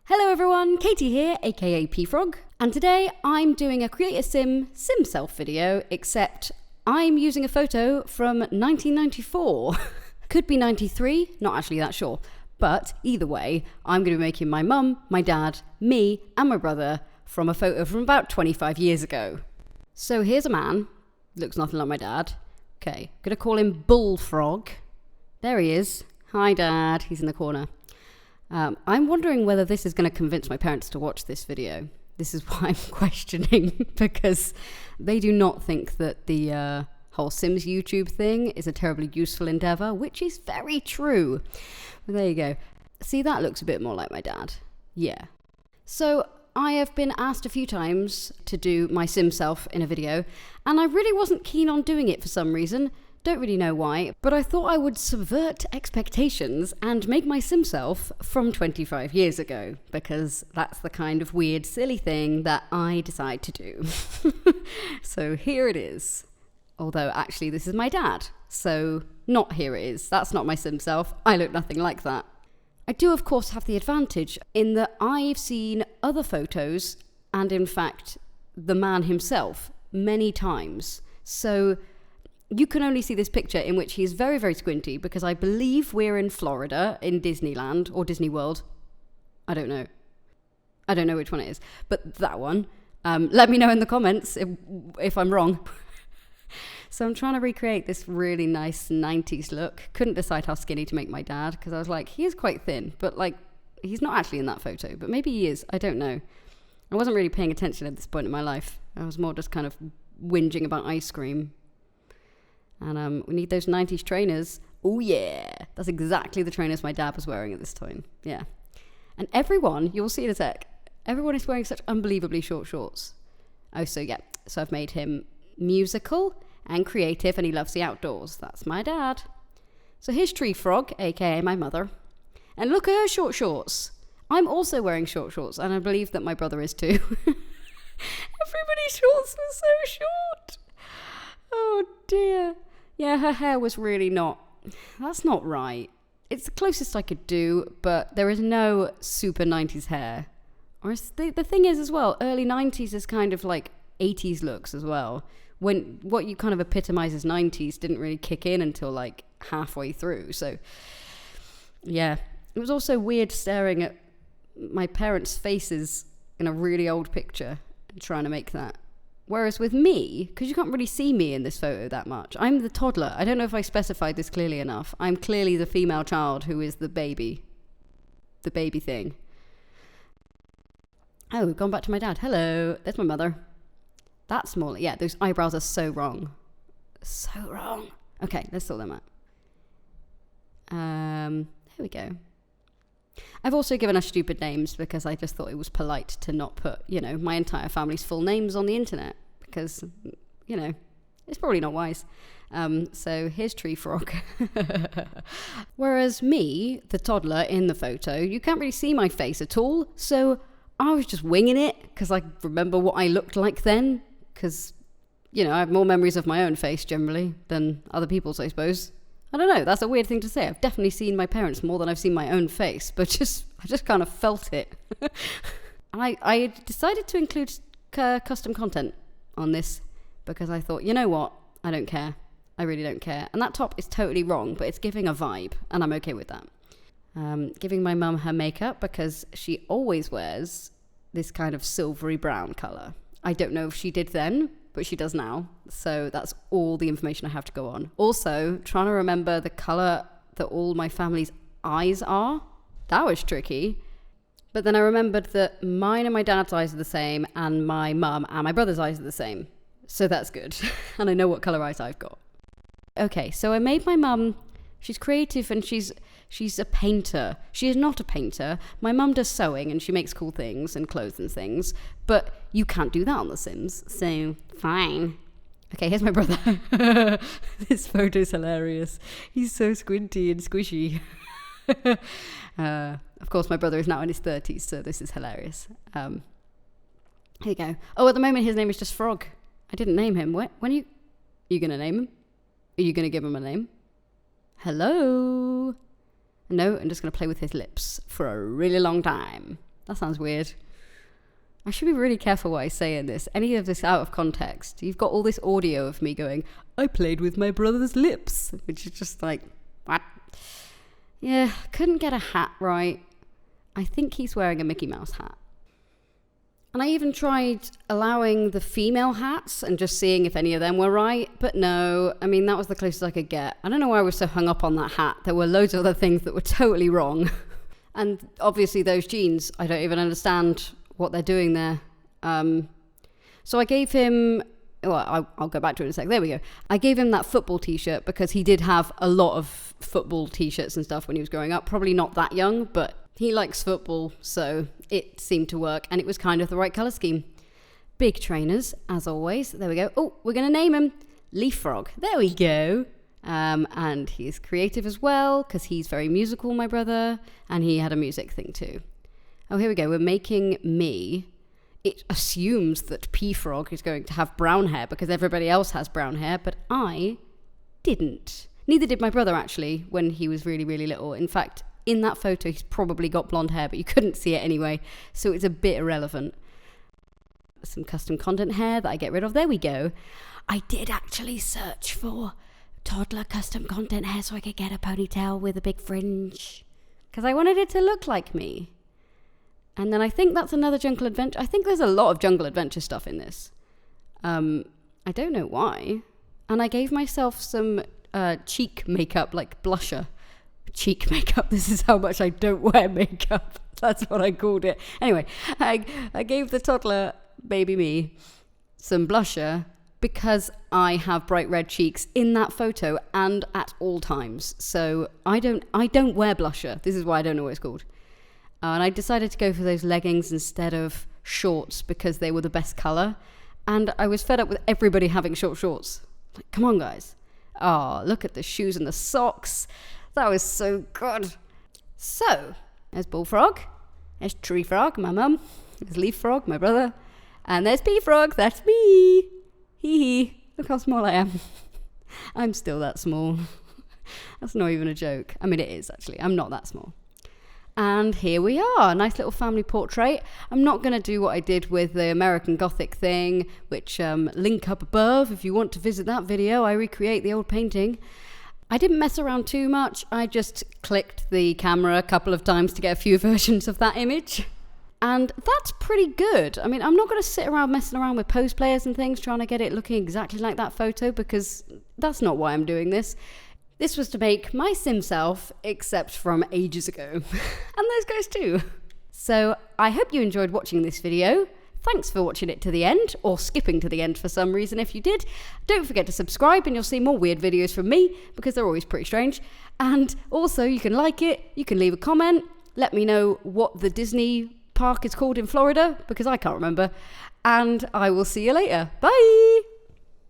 Hello everyone, Katie here, aka Peafrog, and today I'm doing a Create a Sim Simself video, except I'm using a photo from 1994. Could be 93, not actually that sure, but either way, I'm going to be making my mum, my dad, me, and my brother from a photo from about 25 years ago. So here's a man, looks nothing like my dad. Okay, gonna call him Bullfrog. There he is. Hi Dad, he's in the corner. I'm wondering whether this is going to convince my parents to watch this video. This is what I'm questioning, because they do not think that the whole Sims YouTube thing is a terribly useful endeavour, which is very true. But there you go. See, that looks a bit more like my dad. Yeah. So I have been asked a few times to do my Simself in a video, and I really wasn't keen on doing it for some reason. Don't really know why, but I thought I would subvert expectations and make my Simself from 25 years ago, because that's the kind of weird, silly thing that I decide to do. So here it is. Although actually this is my dad, so not here it is. That's not my Simself. I look nothing like that. I do of course have the advantage in that I've seen other photos and in fact the man himself many times. So you can only see this picture in which he's very, very squinty, because I believe we're in Florida, in Disneyland, or Disney World. I don't know. I don't know which one it is, but that one. Let me know in the comments if I'm wrong. So I'm trying to recreate this really nice 90s look. Couldn't decide how skinny to make my dad, because I was like, he is quite thin, but like, he's not actually in that photo, but maybe he is. I don't know. I wasn't really paying attention at this point in my life. I was more just kind of whinging about ice cream. And we need those 90s trainers. Oh yeah, that's exactly the trainers my dad was wearing at this time. Yeah. And everyone, you'll see in a sec, everyone is wearing such unbelievably short shorts. Oh, so yeah. So I've made him musical and creative, and he loves the outdoors. That's my dad. So here's Tree Frog, aka my mother. And look at her short shorts. I'm also wearing short shorts, and I believe that my brother is too. Everybody's shorts were so short. Oh dear. Yeah, her hair was really not... That's not right. It's the closest I could do, but there is no super 90s hair. Or the thing is as well, early 90s is kind of like 80s looks as well. When what you kind of epitomise as 90s didn't really kick in until like halfway through. So, yeah. It was also weird staring at my parents' faces in a really old picture and trying to make that. Whereas with me, because you can't really see me in this photo that much, I'm the toddler. I don't know if I specified this clearly enough. I'm clearly the female child who is the baby thing. Oh, we've gone back to my dad. Hello, there's my mother. That's smaller. Yeah, those eyebrows are so wrong. So wrong. Okay, let's sort them out. There we go. I've also given us stupid names because I just thought it was polite to not put, my entire family's full names on the internet, because, it's probably not wise. So here's Tree Frog. Whereas me, the toddler in the photo, you can't really see my face at all. So I was just winging it because I remember what I looked like then. Because, I have more memories of my own face generally than other people's, I suppose. I don't know, that's a weird thing to say. I've definitely seen my parents more than I've seen my own face, but I just kind of felt it. I decided to include custom content on this because I thought, you know what? I don't care. I really don't care. And that top is totally wrong, but it's giving a vibe, and I'm okay with that. Giving my mum her makeup because she always wears this kind of silvery brown colour. I don't know if she did then, but she does now. So that's all the information I have to go on. Also, trying to remember the colour that all my family's eyes are. That was tricky. But then I remembered that mine and my dad's eyes are the same, and my mum and my brother's eyes are the same. So that's good. And I know what colour eyes I've got. Okay, so I made my mum... She's creative and she's a painter. She is not a painter. My mum does sewing and she makes cool things and clothes and things, but you can't do that on The Sims, so fine. Okay, here's my brother. This photo's hilarious. He's so squinty and squishy. Of course, my brother is now in his 30s, so this is hilarious. Here you go. Oh, at the moment his name is just Frog. I didn't name him. When are you going to name him? Are you going to give him a name? Hello? No, I'm just going to play with his lips for a really long time. That sounds weird. I should be really careful what I say in this. Any of this out of context. You've got all this audio of me going, I played with my brother's lips, which is just like, what? Yeah, couldn't get a hat right. I think he's wearing a Mickey Mouse hat. And I even tried allowing the female hats and just seeing if any of them were right, but no, I mean, that was the closest I could get. I don't know why I was so hung up on that hat. There were loads of other things that were totally wrong. And obviously those jeans, I don't even understand what they're doing there. So I gave him, well, I'll go back to it in a sec. There we go. I gave him that football t-shirt because he did have a lot of football t-shirts and stuff when he was growing up. Probably not that young, but he likes football, so it seemed to work, and it was kind of the right colour scheme. Big trainers, as always. There we go. Oh, we're going to name him Leapfrog. There we go. And he's creative as well, because he's very musical, my brother, and he had a music thing too. Oh, here we go. We're making me. It assumes that Peafrog is going to have brown hair, because everybody else has brown hair, but I didn't. Neither did my brother, actually, when he was really, really little. In fact, in that photo, he's probably got blonde hair, but you couldn't see it anyway, so it's a bit irrelevant. Some custom content hair that I get rid of. There we go. I did actually search for toddler custom content hair so I could get a ponytail with a big fringe, because I wanted it to look like me. And then I think that's another jungle adventure. I think there's a lot of jungle adventure stuff in this. I don't know why. And I gave myself some cheek makeup, like blusher. Cheek makeup. This is how much I don't wear makeup. That's what I called it. Anyway, I gave the toddler baby me some blusher because I have bright red cheeks in that photo and at all times. So I don't wear blusher. This is why I don't know what it's called. And I decided to go for those leggings instead of shorts because they were the best color. And I was fed up with everybody having short shorts. Like, come on, guys. Oh, look at the shoes and the socks. That was so good. So, there's Bullfrog. There's Tree Frog, my mum. There's Leaf Frog, my brother. And there's Peafrog, that's me. Hee hee. Look how small I am. I'm still that small. That's not even a joke. I mean, it is, actually. I'm not that small. And here we are, a nice little family portrait. I'm not going to do what I did with the American Gothic thing, which link up above if you want to visit that video. I recreate the old painting. I didn't mess around too much. I just clicked the camera a couple of times to get a few versions of that image. And that's pretty good. I mean, I'm not going to sit around messing around with pose players and things trying to get it looking exactly like that photo, because that's not why I'm doing this. This was to make my Simself, except from ages ago. And those guys too. So I hope you enjoyed watching this video. Thanks for watching it to the end, or skipping to the end for some reason if you did. Don't forget to subscribe and you'll see more weird videos from me, because they're always pretty strange. And also, you can like it, you can leave a comment, let me know what the Disney park is called in Florida, because I can't remember. And I will see you later. Bye!